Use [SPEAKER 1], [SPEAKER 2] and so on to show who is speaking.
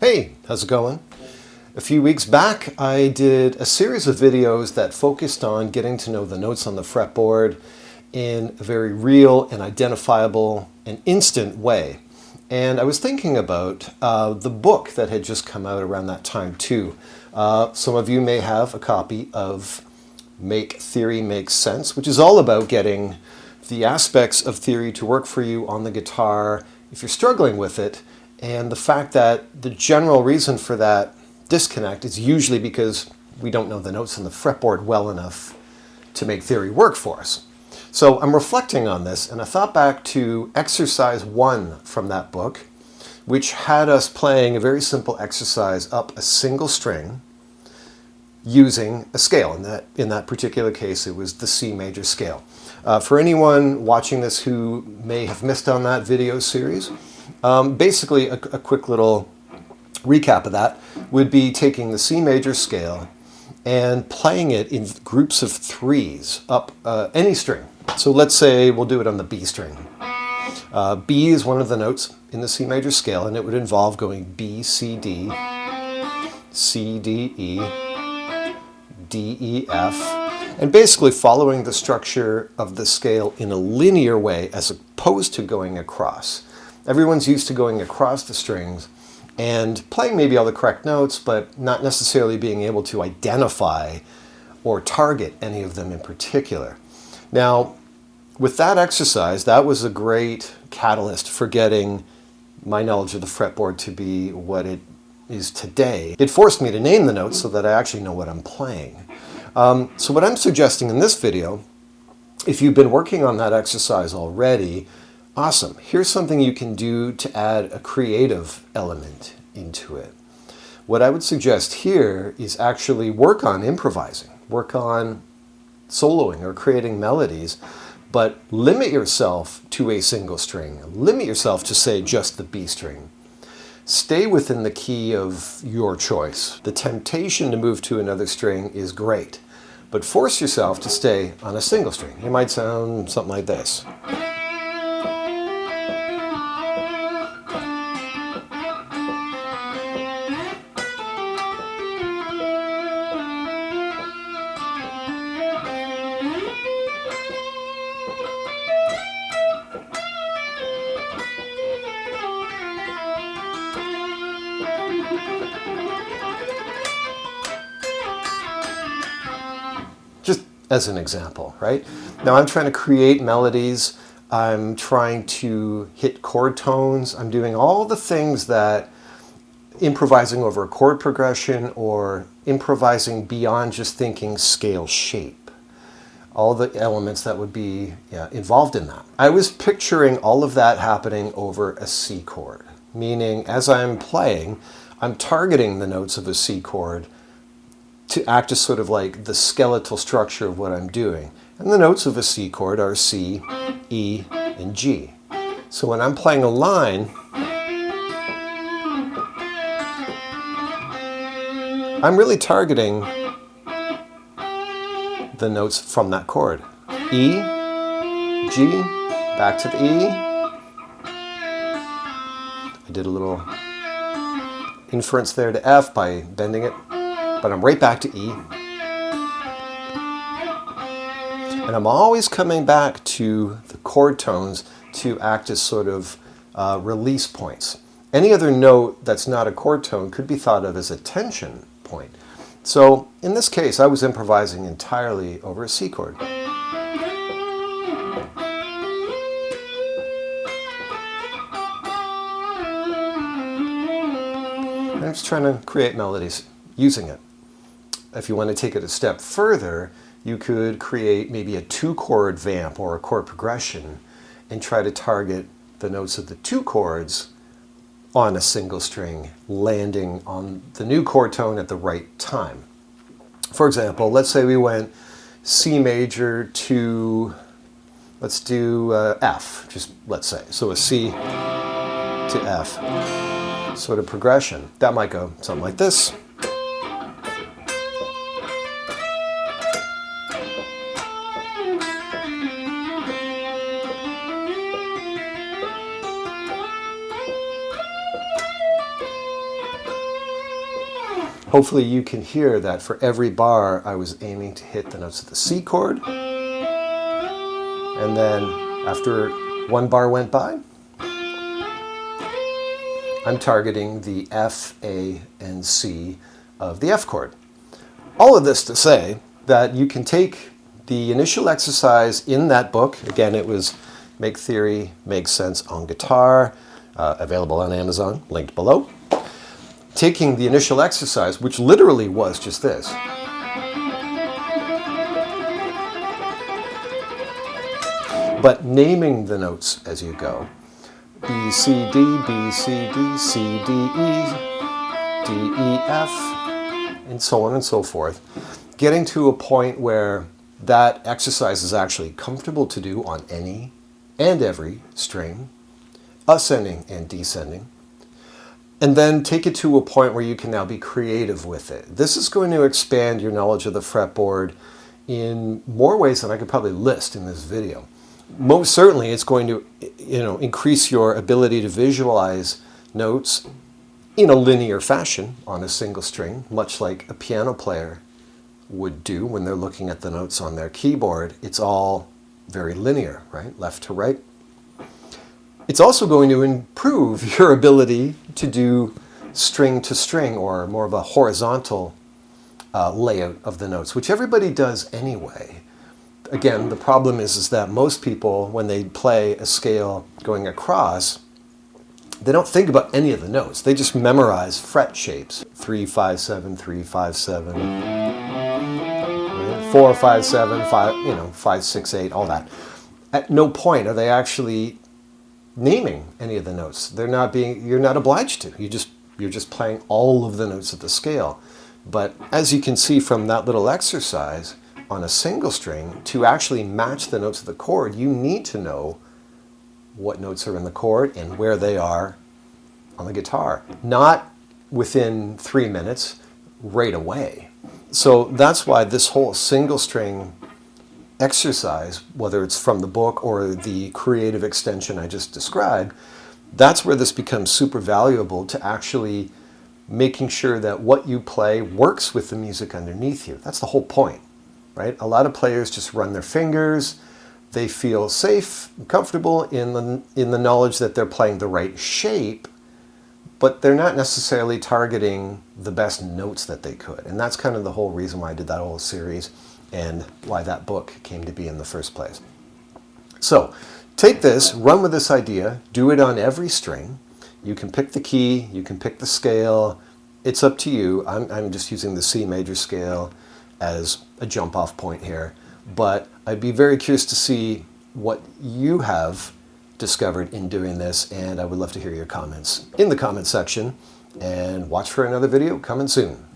[SPEAKER 1] Hey, how's it going? A few weeks back, I did a series of videos that focused on getting to know the notes on the fretboard in a very real and identifiable and instant way. And I was thinking about the book that had just come out around that time too. Some of you may have a copy of Make Theory Make Sense, which is all about getting the aspects of theory to work for you on the guitar if you're struggling with it. And the fact that the general reason for that disconnect is usually because we don't know the notes on the fretboard well enough to make theory work for us. So I'm reflecting on this, and I thought back to exercise 1 from that book, which had us playing a very simple exercise up a single string using a scale. In that particular case, it was the C major scale. For anyone watching this who may have missed on that video series, basically a quick little recap of that would be taking the C major scale and playing it in groups of 3s up any string. So let's say we'll do it on the B string. B is one of the notes in the C major scale, and it would involve going B, C, D, C, D, E, D, E, F, and basically following the structure of the scale in a linear way as opposed to going across. Everyone's used to going across the strings and playing maybe all the correct notes, but not necessarily being able to identify or target any of them in particular. Now, with that exercise, that was a great catalyst for getting my knowledge of the fretboard to be what it is today. It forced me to name the notes so that I actually know what I'm playing. So what I'm suggesting in this video, if you've been working on that exercise already, awesome. Here's something you can do to add a creative element into it. What I would suggest here is actually work on improvising, work on soloing or creating melodies, but limit yourself to a single string. Limit yourself to, say, just the B string. Stay within the key of your choice. The temptation to move to another string is great, but force yourself to stay on a single string. It might sound something like this. Just as an example, right? Now I'm trying to create melodies. I'm trying to hit chord tones. I'm doing all the things that improvising over a chord progression or improvising beyond just thinking scale shape. All the elements that would be involved in that. I was picturing all of that happening over a C chord, meaning as I'm playing, I'm targeting the notes of a C chord to act as sort of like the skeletal structure of what I'm doing. And the notes of a C chord are C, E, and G. So when I'm playing a line, I'm really targeting the notes from that chord. E, G, back to the E. I did a little inference there to F by bending it. But I'm right back to E. And I'm always coming back to the chord tones to act as sort of release points. Any other note that's not a chord tone could be thought of as a tension point. So in this case, I was improvising entirely over a C chord. And I'm just trying to create melodies using it. If you want to take it a step further, you could create maybe a 2-chord vamp or a chord progression and try to target the notes of the 2 chords on a single string, landing on the new chord tone at the right time. For example, let's say we went C major to, let's do F, just let's say. So a C to F sort of progression. That might go something like this. Hopefully you can hear that for every bar I was aiming to hit the notes of the C chord. And then after one bar went by, I'm targeting the F, A, and C of the F chord. All of this to say that you can take the initial exercise in that book. Again, it was Make Theory, Make Sense on Guitar, available on Amazon, linked below. Taking the initial exercise, which literally was just this. But naming the notes as you go. B, C, D, B, C, D, C, D, E, D, E, F, and so on and so forth. Getting to a point where that exercise is actually comfortable to do on any and every string, ascending and descending. And then take it to a point where you can now be creative with it. This is going to expand your knowledge of the fretboard in more ways than I could probably list in this video. Most certainly it's going to, increase your ability to visualize notes in a linear fashion on a single string, much like a piano player would do when they're looking at the notes on their keyboard. It's all very linear, right? Left to right. It's also going to improve your ability to do string to string, or more of a horizontal layout of the notes, which everybody does anyway. Again, the problem is that most people, when they play a scale going across, they don't think about any of the notes. They just memorize fret shapes. 3, 5, 7, 3, 5, 7, 4, 5, 7, 5, 5, 6, 8, all that. At no point are they actually naming any of the notes. You're not obliged to. You're just playing all of the notes of the scale. But as you can see from that little exercise, on a single string, to actually match the notes of the chord, you need to know what notes are in the chord and where they are on the guitar. Not within 3 minutes, right away. So that's why this whole single string exercise, whether it's from the book or the creative extension I just described, that's where this becomes super valuable, to actually making sure that what you play works with the music underneath you. That's the whole point. Right? A lot of players just run their fingers. They feel safe, comfortable in the knowledge that they're playing the right shape, but they're not necessarily targeting the best notes that they could. And that's kind of the whole reason why I did that whole series and why that book came to be in the first place. So take this, run with this idea, do it on every string. You can pick the key, you can pick the scale. It's up to you. I'm just using the C major scale as a jump off point here, but I'd be very curious to see what you have discovered in doing this, and I would love to hear your comments in the comment section, and watch for another video coming soon.